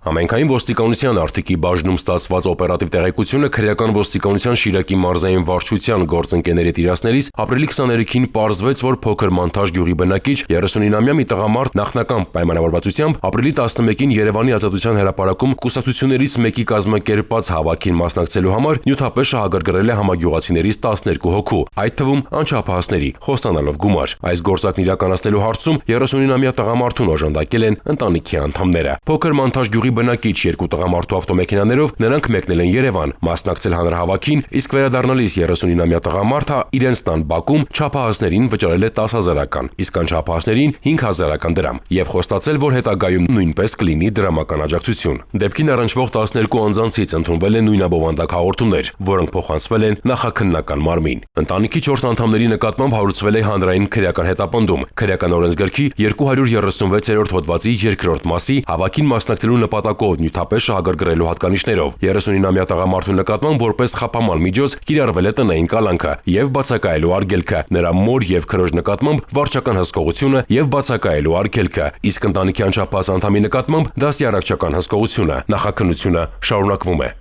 Համայնքային ոստիկանության Արտիկի բաժնում ստացված օպերատիվ տեղեկությունը քրեական ոստիկանության Շիրակի մարզային վարչության գործընկերների տիրասներից ապրիլի 23-ին պարզվեց, որ փոքր Մանթաշ գյուղի բնակիչ 39-ամյա մի տղամարդ նախնական պայմանավորվածությամբ ապրիլի 11-ին Երևանի Ազատության հրապարակում կուսակցություններից մեկի կազմակերպած հավաքին մասնակցելու համար նյութապես շահագրգռել է համագյուղացիներից 12 հոգու, այդ թվում անչափահասների, խոստանալով գումար։ Այս գործակն իրականացնելու հարցում 39-ամյա տղամարդուն օժանդակել են ընտանիքի անդամները։ Փոքր Մանթաշ գյուղի բնակիչ երկու տղամարդու ավտոմեքենաներով նրանք մեկնել են Երևան, մասնակցել հանրահավաքին, իսկ վերադառնալիս 39-ամյա տղամարդը իրենց տան բակում չափահասներին վճարել է 10,000-ական, իսկ անչափահասներին 5,000-ական դրամ եւ խոստացել, որ հետագայում նույնպես կլինի դրամական աջակցություն։ Դեպքին առնչվող 12 անձանցից ընդունվել են նույնաբովանդակ հաղորդումներ, որոնք փոխանցվել են նախաքննական մարմին։ Ընտանիքի 4 անդամների նկատմամբ հարուցվել է հանրային քրեական հետապնդում։ Քրեական օրենսգրքի 236-րդ հոդվածի 2-րդ մասի հավաքին մասնակցելու նպատակով նյութապես շահագրգռելու հատկանիշներով 39-ամյա տղամարդու նկատմամբ որպես խափաման միջոց կիրառվել է տնային կալանքը եւ բացակայելու արգելքը, նրա մոր եւ քրոջ նկատմամբ վարչական հսկողությունը եւ բացակայելու արգելքը, իսկ ընտանիքի անչափահաս անդամի նկատմամբ դաստիարակչական հսկողությունը։ Նախաքննությունը շարունակվում է։